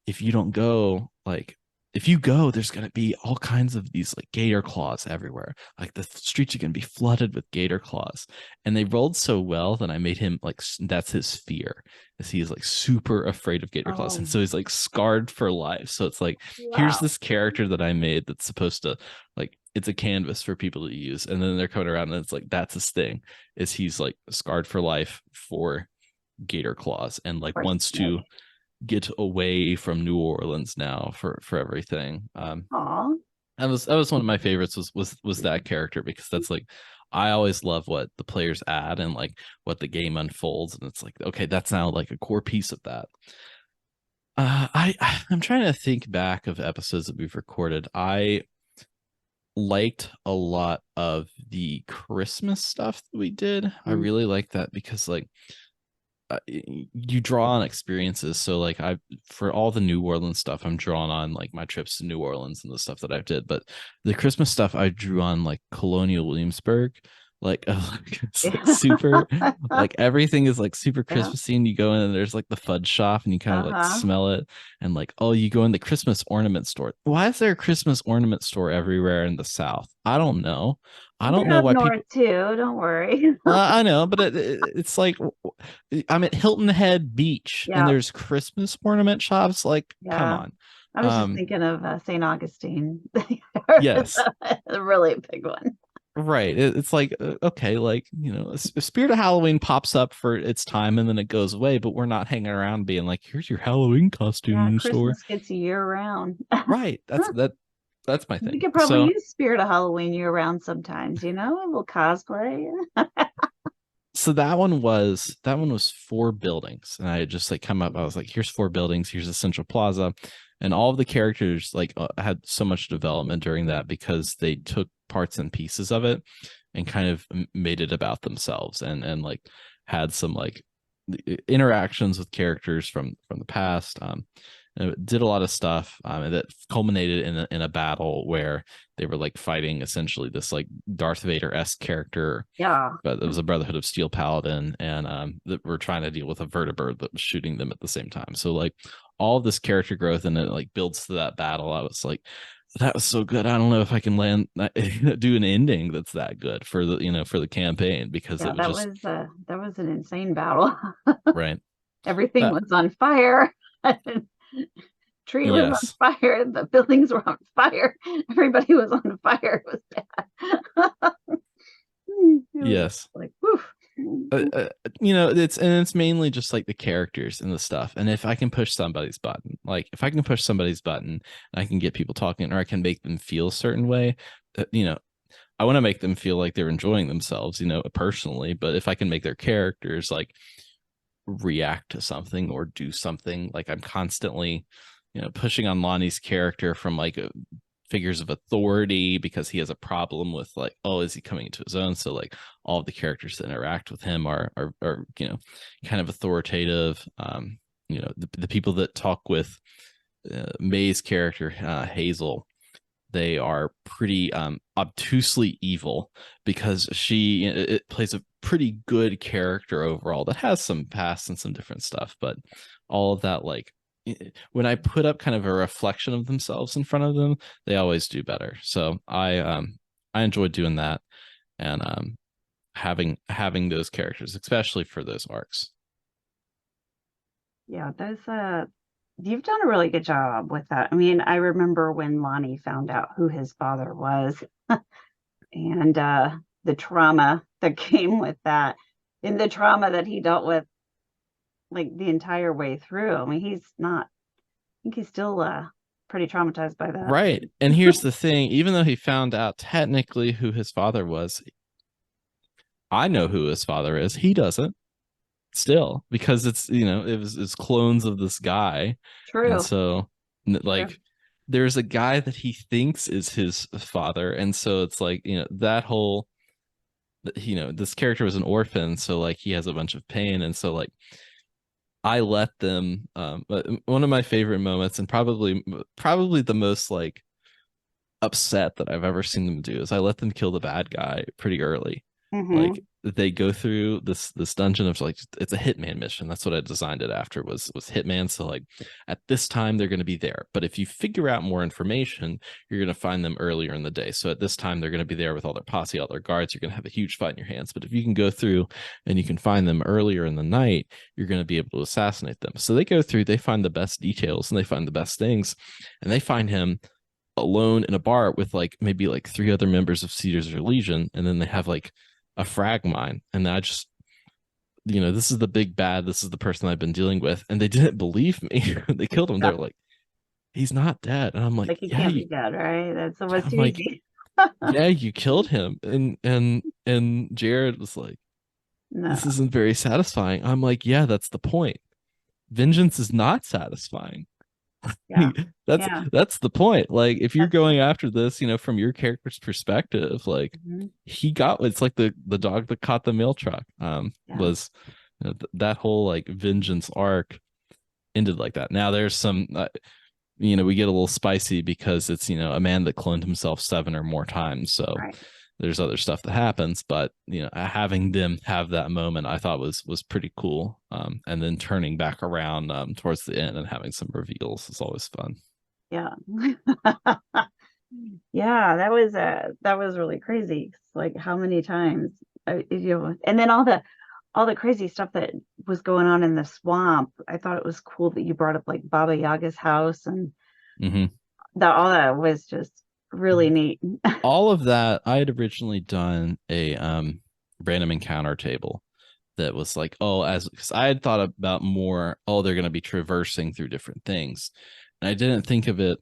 if you don't go, like, if you go, there's going to be all kinds of these like gator claws everywhere. Like the streets are going to be flooded with gator claws. And they rolled so well that I made him like, that's his fear, is he's like super afraid of gator claws. And so he's like scarred for life. So it's like, here's this character that I made that's supposed to like, it's a canvas for people to use. And then they're coming around and it's like, that's his thing, is he's like scarred for life for gator claws and like wants to get away from New Orleans now for everything. That was one of my favorites was that character, because that's like, I always love what the players add and like what the game unfolds, and it's like, okay, that's now like a core piece of that. I'm trying to think back of episodes that we've recorded. I liked a lot of the Christmas stuff that we did. I really like that because like you draw on experiences. So like for all the New Orleans stuff, I'm drawing on like my trips to New Orleans and the stuff that I did. But the Christmas stuff, I drew on like Colonial Williamsburg. Like it's like super like everything is like super Christmassy, and you go in and there's like the fudge shop and you kind of like smell it, and like, oh, you go in the Christmas ornament store. Why is there a Christmas ornament store everywhere in the South? I don't know. I don't know why north too. Don't worry. I know, but it's like I'm at Hilton Head Beach and there's Christmas ornament shops. Like, come on. I was just thinking of St. Augustine. Yes, a really big one. Right. It's like, okay, like, a Spirit of Halloween pops up for its time and then it goes away, but we're not hanging around being like, here's your Halloween costume in the store. Christmas gets year round. Right. That's my thing. You could probably use Spirit of Halloween year round sometimes, a little cosplay. So that one was 4 buildings, and I had just like come up. I was like, here's 4 buildings. Here's the Central Plaza, and all of the characters like had so much development during that because they took parts and pieces of it and kind of made it about themselves, and like had some like interactions with characters from the past. Did a lot of stuff that culminated in a battle where they were like fighting essentially this like Darth Vader-esque character. Yeah. But it was a Brotherhood of Steel Paladin, and that were trying to deal with a vertibird that was shooting them at the same time. So like all of this character growth, and it like builds to that battle. I was like, that was so good. I don't know if I can do an ending that's that good for the for the campaign, because it was that was an insane battle. Right. Everything was on fire. Tree was on fire. The buildings were on fire. Everybody was on fire. It was bad. Yes. Like, whew. It's mainly just like the characters and the stuff. And if I can push somebody's button, and I can get people talking, or I can make them feel a certain way, I want to make them feel like they're enjoying themselves, personally. But if I can make their characters like react to something or do something, like I'm constantly, pushing on Lonnie's character from like figures of authority because he has a problem with like, oh, is he coming into his own? So like all of the characters that interact with him are kind of authoritative. The people that talk with May's character, Hazel, they are pretty obtusely evil because it plays a pretty good character overall that has some past and some different stuff, but all of that, like when I put up kind of a reflection of themselves in front of them, they always do better. So I enjoy doing that, and having those characters, especially for those arcs. Yeah, those you've done a really good job with that. I mean, I remember when Lonnie found out who his father was and the trauma that came with that, and the trauma that he dealt with like the entire way through. I mean, I think he's still pretty traumatized by that. Right. And here's the thing, even though he found out technically who his father was, I know who his father is. He doesn't still, because it's clones of this guy. And True. so like True. there's a guy that he thinks is his father. And so it's like, that whole, this character was an orphan. So like he has a bunch of pain. And so like I let them, one of my favorite moments and probably the most like upset that I've ever seen them do is I let them kill the bad guy pretty early. Mm-hmm. Like they go through this dungeon of like, it's a hitman mission. That's what I designed it after, was hitman. So like at this time they're going to be there, but if you figure out more information, you're going to find them earlier in the day. So at this time they're going to be there with all their posse, all their guards. You're going to have a huge fight in your hands, but if you can go through and you can find them earlier in the night, you're going to be able to assassinate them. So they go through, they find the best details and they find the best things, and they find him alone in a bar with like maybe like 3 other members of Caesar's Legion, and then they have like a frag mine, and I just, this is the big bad, this is the person I've been dealing with, and they didn't believe me. They killed him. Yeah. They're like, he's not dead, and I'm like, Like he yeah, can't be dead, right? That's yeah. almost I'm too like, easy. yeah, you killed him, and Jared was like, No. this isn't very satisfying. I'm like, yeah, that's the point. Vengeance is not satisfying. Yeah. that's Yeah. that's the point. Like if you're That's going after this, from your character's perspective, like mhm. it's like the dog that caught the mail truck. Yeah. Was that whole like vengeance arc ended like that. Now there's some we get a little spicy because it's a man that cloned himself 7 or more times, so Right. there's other stuff that happens, but having them have that moment I thought was pretty cool. And then turning back around towards the end and having some reveals is always fun. Yeah. Yeah, that was really crazy. Like how many times and then all the crazy stuff that was going on in the swamp. I thought it was cool that you brought up like Baba Yaga's house, and Mm-hmm. that all that was just really neat. All of that, I had originally done a random encounter table that was like, oh, because I had thought about more, oh, they're going to be traversing through different things, and I didn't think of it,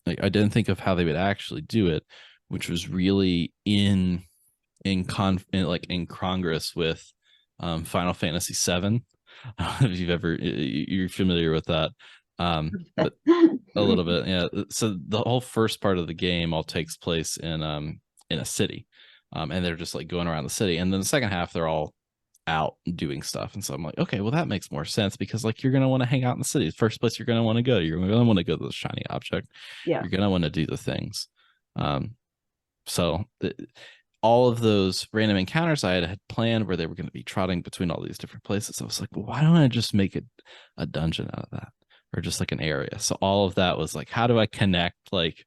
like I didn't think of how they would actually do it, which was really like incongruous with Final Fantasy VII. I don't know if you're familiar with that, but a little bit, yeah. So the whole first part of the game all takes place in a city, and they're just like going around the city, and then the second half they're all out doing stuff. And so I'm like, okay, well that makes more sense, because like you're gonna want to hang out in the city. The first place you're gonna want to go, you're gonna want to go to the shiny object. Yeah. You're gonna want to do the things. So all of those random encounters I had planned where they were going to be trotting between all these different places. I was like, well, why don't I just make it a dungeon out of that, or just like an area? So all of that was like, how do I connect like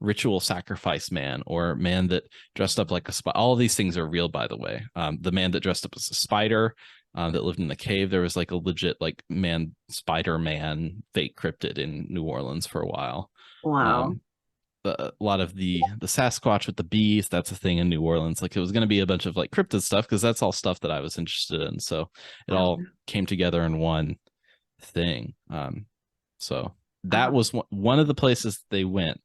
ritual sacrifice man, or man that dressed up like a spider? All of these things are real, by the way. The man that dressed up as a spider that lived in the cave, there was like a legit like Spider-Man fake cryptid in New Orleans for a while. Wow. A lot of the Sasquatch with the bees, that's a thing in New Orleans. Like it was going to be a bunch of like cryptid stuff, because that's all stuff that I was interested in. So it all came together in one thing. So that was one of the places they went.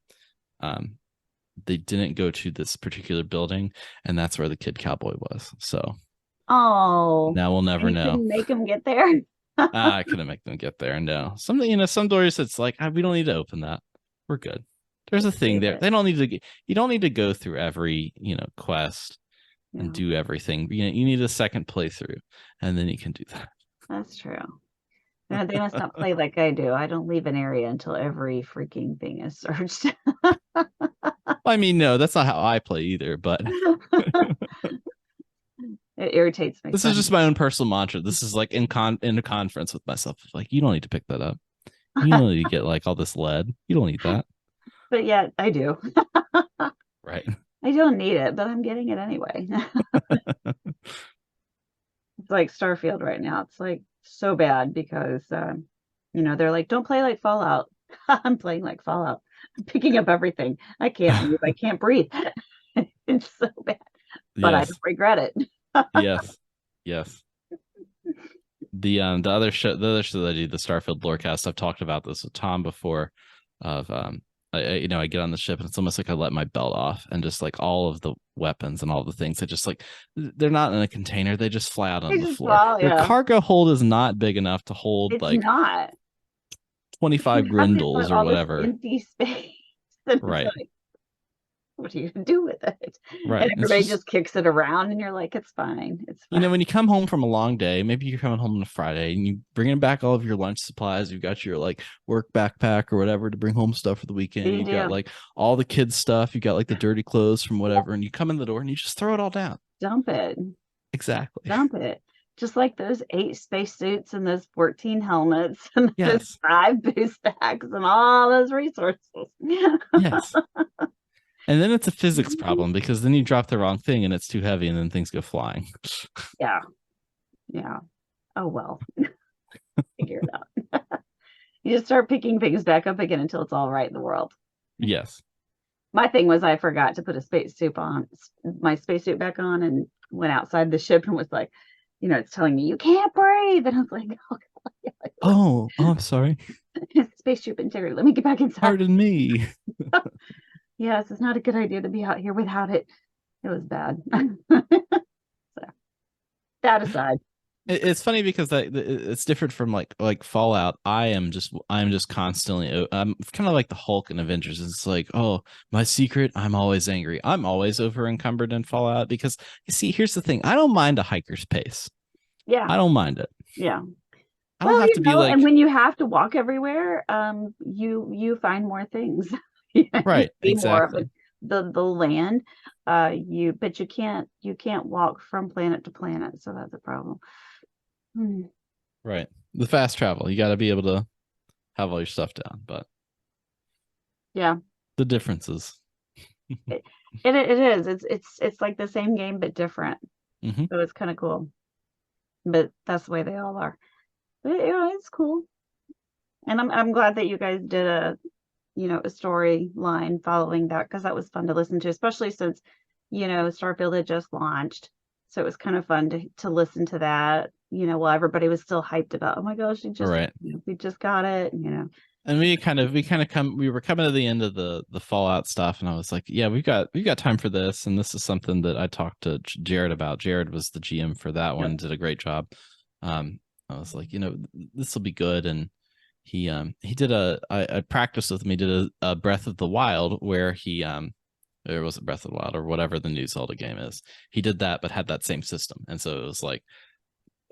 they didn't go to this particular building, and that's where the kid cowboy was. So Oh, now we'll never you know. couldn't make them get there. I couldn't make them get there. No, some doors it's like we don't need to open that. We're good. There's a thing there. They don't need to. You don't need to go through every quest and do everything. You need a second playthrough, and then you can do that. That's true. No, they must not play like I do. I don't leave an area until every freaking thing is searched. I mean, no, that's not how I play either, but it irritates me. This is just my own personal mantra. This is like in a conference with myself. Like, you don't need to pick that up. You don't need to get like all this lead. You don't need that. But yet I do. Right. I don't need it, but I'm getting it anyway. It's like Starfield right now. It's like so bad because they're like, don't play like Fallout. I'm playing like Fallout. I'm picking up everything. I can't move. I can't breathe. It's so bad. But I don't regret it. Yes. The other show that I do, the Starfield Lorecast, I've talked about this with Tom before. I get on the ship and it's almost like I let my belt off, and just like all of the weapons and all the things, they're not in a container. They just fly out on the floor. Your cargo hold is not big enough to hold not 25 grindles or whatever. Empty space. Right. What are you gonna do with it? Right. And everybody just kicks it around, and you're like, it's fine. It's fine. When you come home from a long day, maybe you're coming home on a Friday and you bringing back all of your lunch supplies. You've got your like work backpack or whatever to bring home stuff for the weekend. You've got like all the kids' stuff. You got like the dirty clothes from whatever, and you come in the door and you just throw it all down. Dump it. Exactly. Dump it. Just like those 8 spacesuits and those 14 helmets and those 5 boost packs and all those resources. Yes. And then it's a physics problem, because then you drop the wrong thing and it's too heavy and then things go flying. Yeah. Oh, well. Figure it out. You just start picking things back up again until it's all right in the world. Yes. My thing was I forgot to put my spacesuit back on, and went outside the ship and was like, it's telling me you can't breathe. And I was like, oh, I'm sorry. Spaceship integrity. Let me get back inside. Pardon me. Yes, it's not a good idea to be out here without it. It was bad. So, that aside, it's funny because it's different from like Fallout. I'm just constantly. I'm kind of like the Hulk in Avengers. It's like, oh, my secret. I'm always angry. I'm always over encumbered in Fallout because you see, here's the thing. I don't mind a hiker's pace. Yeah, I don't mind it. Yeah. I don't have to be like. And when you have to walk everywhere, you find more things. Right. Exactly. More of the land, but you can't walk from planet to planet, so that's a problem. Right. The fast travel, you got to be able to have all your stuff down, but yeah, the differences. it is. It's like the same game but different. Mm-hmm. So it's kind of cool. But that's the way they all are. But it's cool. And I'm glad that you guys did a storyline following that, because that was fun to listen to, especially since Starfield had just launched. So it was kind of fun to listen to that, while everybody was still hyped about, oh my gosh, we just got it, And we were coming to the end of the Fallout stuff, and I was like, yeah, we've got time for this, and this is something that I talked to Jared about. Jared was the GM for that one, did a great job. I was like, this will be good, and he did I practiced with him. He did a Breath of the Wild where he or was it Breath of the Wild or whatever the new Zelda game is. He did that, but had that same system, and so it was like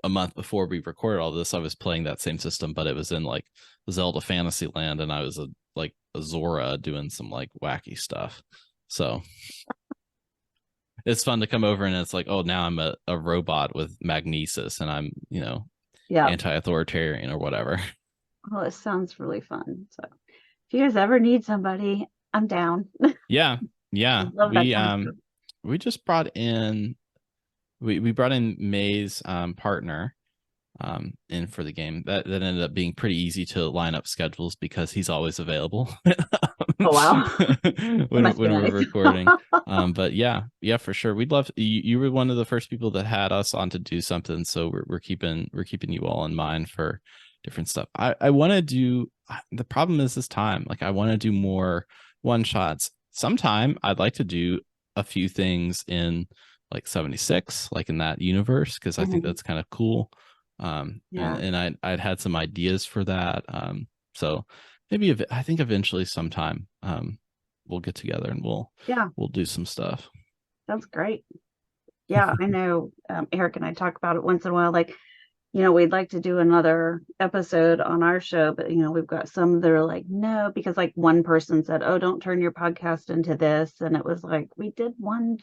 a month before we recorded all this, I was playing that same system, but it was in like Zelda Fantasyland, and I was a Zora doing some like wacky stuff. So it's fun to come over and it's like, oh, now I'm a robot with magnesis, and I'm anti-authoritarian or whatever. Well, it sounds really fun. So if you guys ever need somebody, I'm down. Yeah. We just brought in we brought in May's partner in for the game. That ended up being pretty easy to line up schedules because he's always available. Oh wow. when we're recording. But yeah, for sure. We'd love you were one of the first people that had us on to do something, so we're keeping you all in mind for different stuff. I want to do, the problem is this time, like I want to do more one shots, sometime I'd like to do a few things in like 76, like in that universe, because I think that's kind of cool. And I'd had some ideas for that. So maybe I think eventually sometime we'll get together and we'll do some stuff. Sounds great. Yeah, I know Eric and I talk about it once in a while, like, we'd like to do another episode on our show, but we've got some that are like, no, because like one person said, oh, don't turn your podcast into this. And it was like, we did one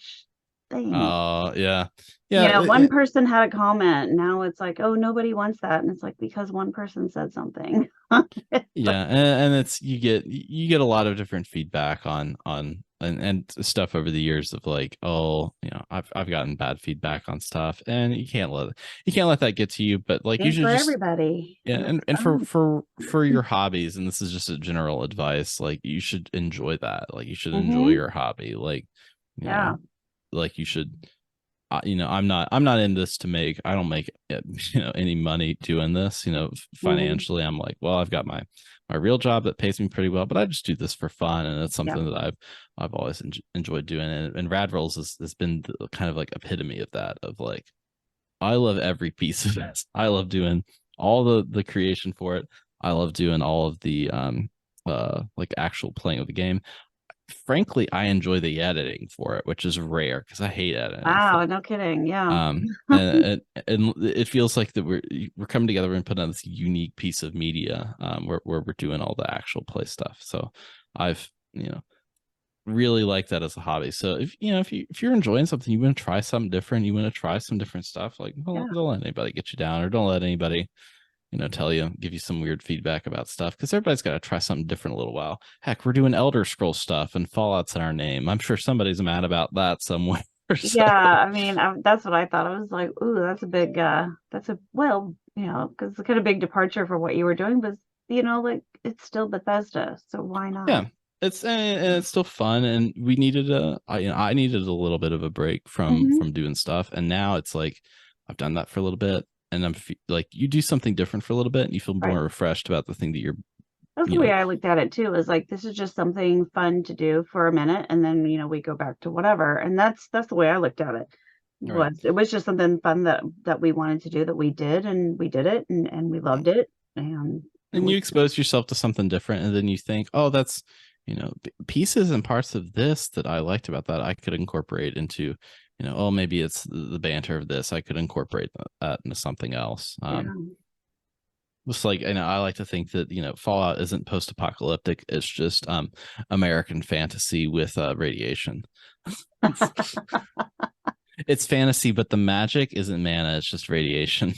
thing. Yeah. One person had a comment. Now it's like, oh, nobody wants that. And it's like, because one person said something. Yeah. And it's, you get a lot of different feedback on and stuff over the years of like, oh, I've gotten bad feedback on stuff, and you can't let that get to you. But like, you should just everybody. Yeah, and for your hobbies, and this is just a general advice, like you should enjoy that. Like you should enjoy your hobby. Like, like you should. I'm not in this to make. I don't make any money doing this. Financially, I'm like, well, I've got my real job that pays me pretty well, but I just do this for fun, and it's something that I've always enjoyed doing. And Radrolls has been the kind of like epitome of that. Of like, I love every piece of this. I love doing all the creation for it. I love doing all of the like actual playing of the game. Frankly, I enjoy the editing for it, which is rare because I hate editing. Wow, no kidding. Yeah. And it feels like that we're coming together and putting on this unique piece of media where we're doing all the actual play stuff. So I've really like that as a hobby. So if you're enjoying something, you want to try something different, you want to try some different stuff, like don't let anybody get you down, or don't let anybody give you some weird feedback about stuff, because everybody's got to try something different a little while. Heck, we're doing Elder Scroll stuff and Fallout's in our name. I'm sure somebody's mad about that somewhere. So. Yeah, I mean, that's what I thought. I was like, ooh, that's a big because it's a kind of big departure for what you were doing, but like it's still Bethesda, so why not? Yeah, it's still fun, and we needed I needed a little bit of a break from doing stuff, and now it's like I've done that for a little bit, and I'm like, you do something different for a little bit, and you feel more refreshed about the thing that you're. That's the way I looked at it too. Is like, this is just something fun to do for a minute, and then we go back to whatever, and that's the way I looked at it. It was just something fun that we wanted to do, that we did, and we did it, and we loved it, and you expose yourself to something different, and then you think, oh, that's pieces and parts of this that I liked about that I could incorporate into, oh, maybe it's the banter of this, I could incorporate that into something else. Just like, I like to think that Fallout isn't post-apocalyptic, it's just American fantasy with radiation. It's fantasy, but the magic isn't mana, it's just radiation.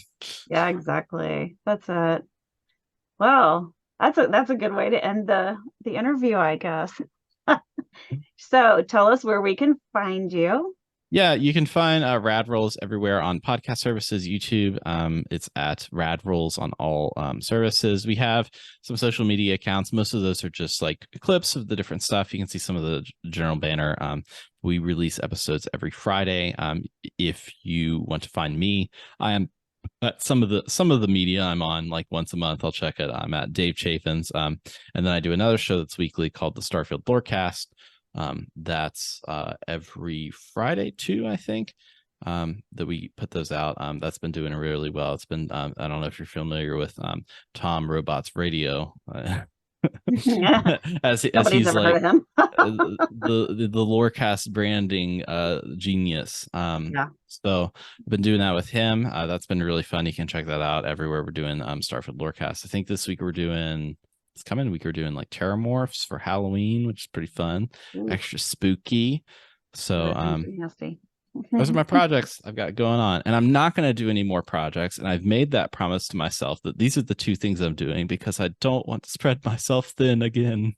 Yeah, exactly. That's it. Well, that's a good way to end the interview, I guess. So tell us where we can find you. Yeah, you can find Radrolls everywhere on podcast services, YouTube. It's at Radrolls on all services. We have some social media accounts. Most of those are just like clips of the different stuff. You can see some of the general banner. We release episodes every Friday. If you want to find me, I am some of the media I'm on like once a month. I'll check it. I'm at Dave Chafin's. And then I do another show that's weekly called the Starfield Lorecast. That's every Friday too, I think, that we put those out. That's been doing really well. It's been I don't know if you're familiar with Tom Robots Radio. as he's like the Lorecast branding genius. So I've been doing that with him. That's been really fun. You can check that out everywhere. We're doing Starfield Lorecast. I think this week we're doing like Terramorphs for Halloween, which is pretty fun. Ooh. Extra spooky. So nasty. Those are my projects I've got going on, and I'm not going to do any more projects. And I've made that promise to myself that these are the two things I'm doing, because I don't want to spread myself thin again.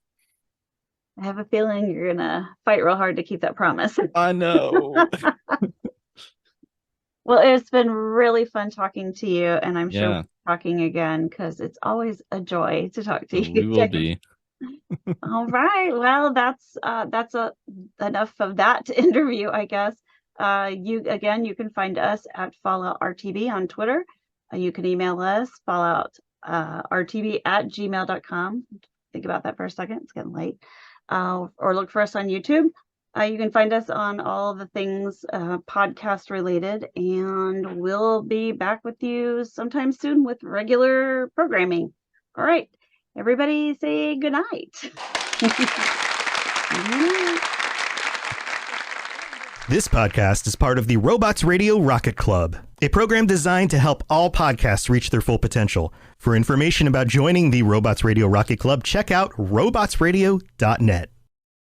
I have a feeling you're going to fight real hard to keep that promise. I know. Well, it's been really fun talking to you, and I'm sure we'll be talking again, because it's always a joy to talk to you. We will be. All right. Well, that's enough of that interview, I guess. You can find us at Fallout RTB on Twitter. You can email us falloutrtb@gmail.com. Think about that for a second. It's getting late. or look for us on YouTube. You can find us on all the things podcast related, and we'll be back with you sometime soon with regular programming. All right, everybody say good night. This podcast is part of the Robots Radio Rocket Club, a program designed to help all podcasts reach their full potential. For information about joining the Robots Radio Rocket Club, check out robotsradio.net.